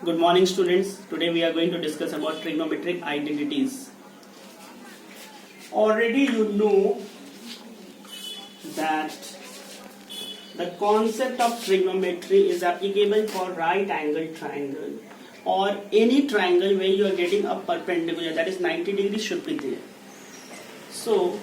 Good morning, students. Today we are going to discuss about trigonometric identities. Already you know that the concept of trigonometry is applicable for right angle triangle or any triangle where you are getting a perpendicular, that is 90 degrees should be there. So,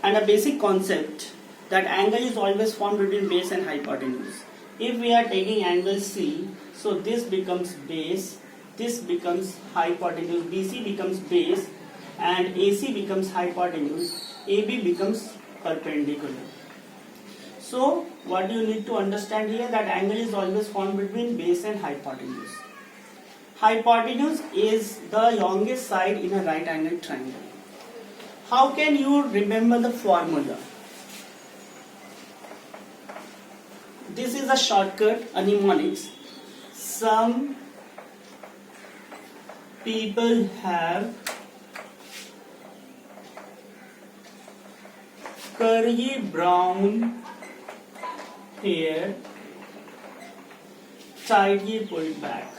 and a basic concept that angle is always formed between base and hypotenuse. If we are taking angle C, so this becomes base, this becomes hypotenuse, BC becomes base and AC becomes hypotenuse, AB becomes perpendicular. So what you need to understand here, that angle is always formed between base and hypotenuse. Hypotenuse is the longest side in a right angle triangle. How can you remember the formula? This is a shortcut, a mnemonics. Some people have curly brown hair tightly pulled back.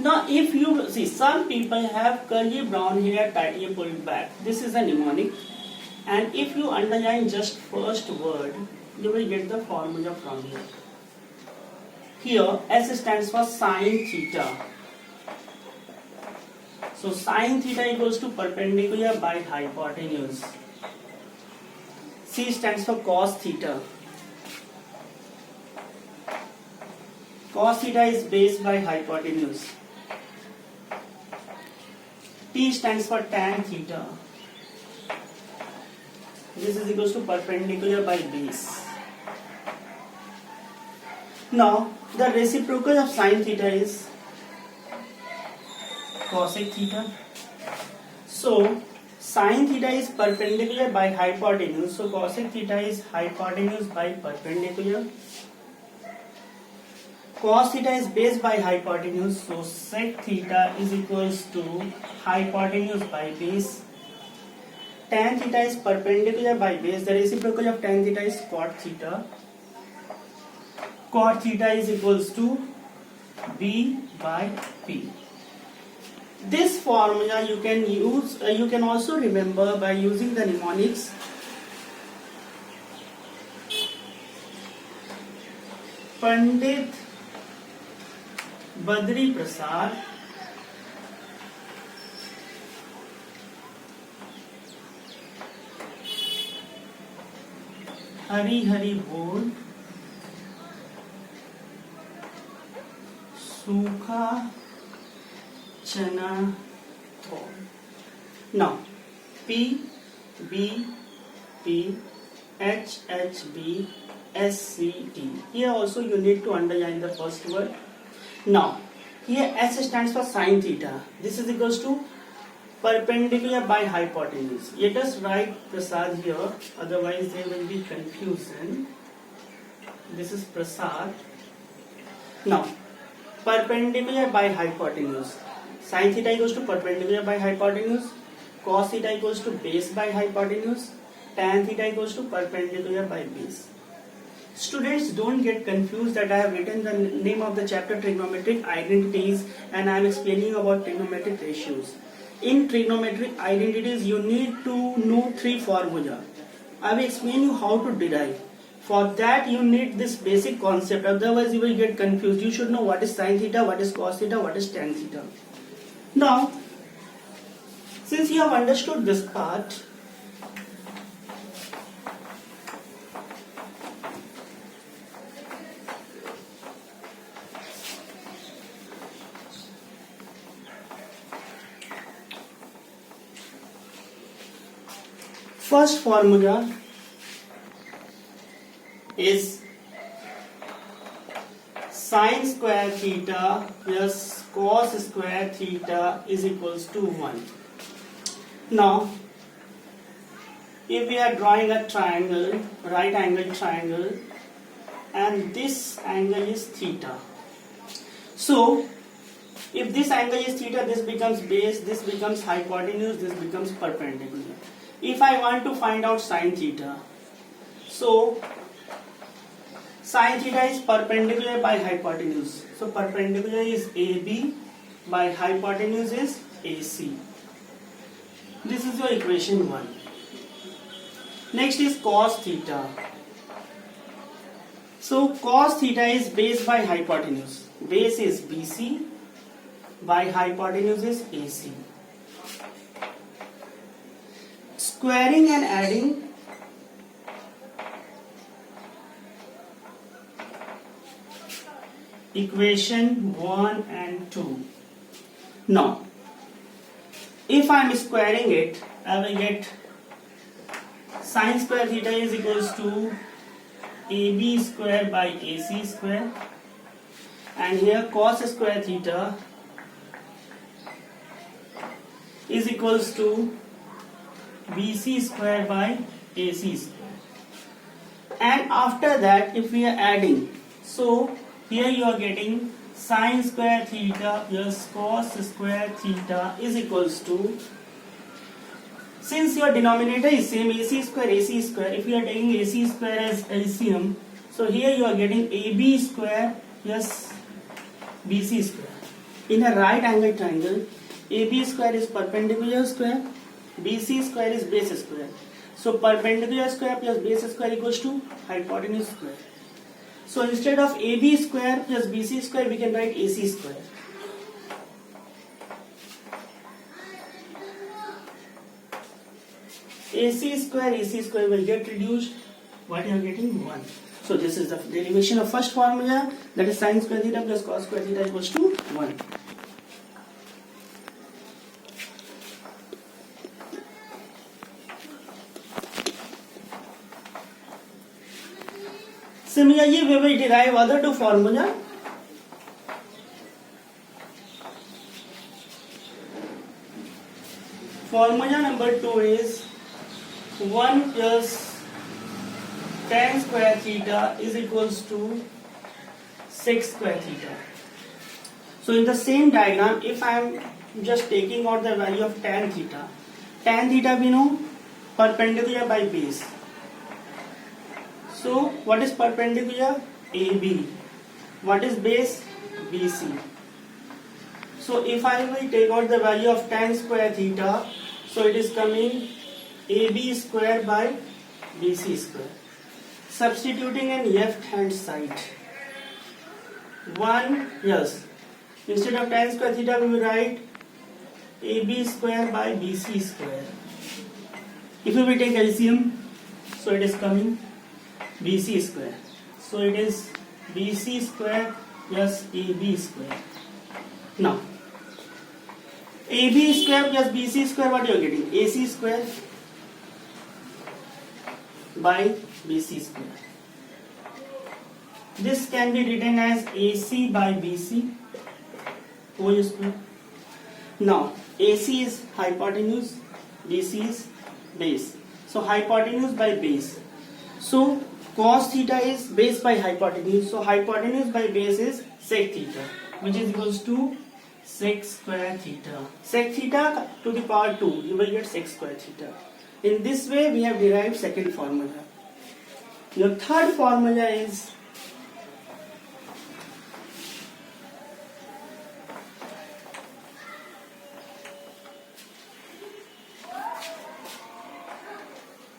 Now, if you see, some people have curly brown hair tightly pulled back. This is a mnemonic, and if you underline just first word, you will get the formula from here. Here, S stands for sine theta. So, sine theta equals to perpendicular by hypotenuse. C stands for cos theta. Cos theta is base by hypotenuse. T stands for tan theta. This is equals to perpendicular by base. Now, the reciprocal of sine theta is cosec theta. So, sine theta is perpendicular by hypotenuse. So, cosec theta is hypotenuse by perpendicular. Cos theta is base by hypotenuse, so sec theta is equals to hypotenuse by base. Tan theta is perpendicular by base. The reciprocal of tan theta is cot theta. Cot theta is equals to B by P. This formula you can use. You can also remember by using the mnemonics. Pandit Badri Prasad Hari Hari Bol Sukha Chana Thol. Now P B P H H B S C T. Here also you need to underline the first word. Now, here S stands for sine theta. This is equals to perpendicular by hypotenuse. Let us write Prasad here, otherwise there will be confusion. This is Prasad. Now, perpendicular by hypotenuse. Sine theta equals to perpendicular by hypotenuse. Cos theta equals to base by hypotenuse. Tan theta equals to perpendicular by base. Students, don't get confused that I have written the name of the chapter trigonometric identities and I am explaining about trigonometric ratios. In trigonometric identities, you need to know three formula. I will explain you how to derive. For that, you need this basic concept. Otherwise, you will get confused. You should know what is sine theta, what is cos theta, what is tan theta. Now, since you have understood this part, first formula is sine square theta plus cos square theta is equals to 1. Now, if we are drawing a triangle, right angle triangle, and this angle is theta. So If this angle is theta, this becomes base, this becomes hypotenuse, this becomes perpendicular. If I want to find out sine theta, so sine theta is perpendicular by hypotenuse. So perpendicular is AB by hypotenuse is AC. This is your equation 1. Next is cos theta. So cos theta is base by hypotenuse. Base is BC by hypotenuse is AC. Squaring and adding equation 1 and 2. Now, if I am squaring it, I will get sine square theta is equals to AB square by AC square, and here cos square theta is equals to BC square by AC square. And after that, if we are adding, so here you are getting sine square theta plus cos square theta is equals to, since your denominator is same, AC square, if you are taking AC square as LCM, so here you are getting AB square plus BC square. In a right angle triangle, AB square is perpendicular square, BC square is base square. So perpendicular square plus base square equals to hypotenuse square. So instead of AB square plus BC square, we can write AC square. AC square will get reduced. What you are getting? 1. So this is the derivation of first formula, that is sine square theta plus cos square theta equals to 1. Similarly, we will derive other two formula. Formula number 2 is 1 plus tan square theta is equals to sec square theta. So in the same diagram, if I am just taking out the value of tan theta we know perpendicular by base. So what is perpendicular? AB. What is base? BC. So if I will take out the value of tan square theta, so it is coming AB square by BC square. Substituting in left hand side, 1 yes, instead of tan square theta we will write AB square by BC square. If we will take LCM, so it is coming BC square. So it is BC square plus AB square. Now, AB square plus BC square, what you are getting? AC square by BC square. This can be written as AC by BC whole square. Now, AC is hypotenuse, BC is base. So hypotenuse by base. So cos theta is base by hypotenuse. So hypotenuse by base is sec theta, which is equals to sec square theta. Sec theta to the power 2, you will get sec square theta. In this way, we have derived second formula. Your third formula is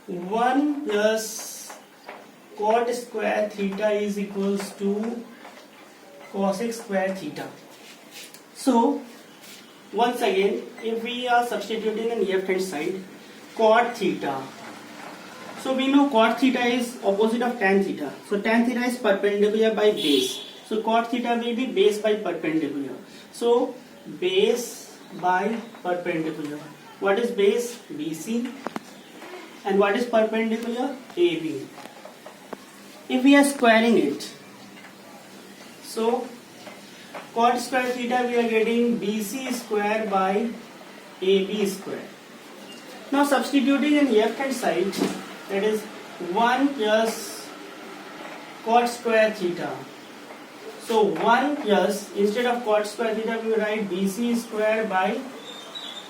one plus cot square theta is equals to cosec square theta. So once again, if we are substituting in left hand side, cot theta. So we know cot theta is opposite of tan theta. So tan theta is perpendicular by base. So cot theta will be base by perpendicular. So base by perpendicular. What is base? BC. And what is perpendicular? AB. If we are squaring it, so cot square theta we are getting BC square by AB square. Now substituting in left hand side, that is 1 plus cot square theta. So 1 plus, instead of cot square theta, we will write BC square by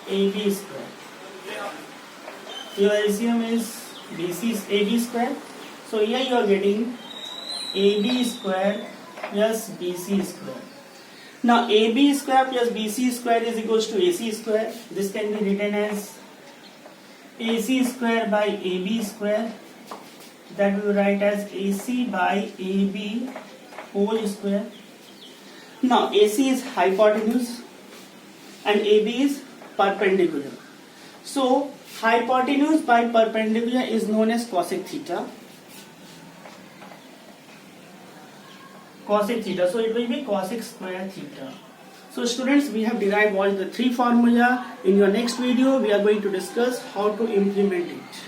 AB square. Your LCM is BC is AB square. So here you are getting AB square plus BC square. Now AB square plus BC square is equals to AC square. This can be written as AC square by AB square. That we will write as AC by AB whole square. Now AC is hypotenuse and AB is perpendicular. So hypotenuse by perpendicular is known as cosec theta. Cosec theta. So it will be cosec square theta. So students, we have derived all the three formula. In your next video, we are going to discuss how to implement it.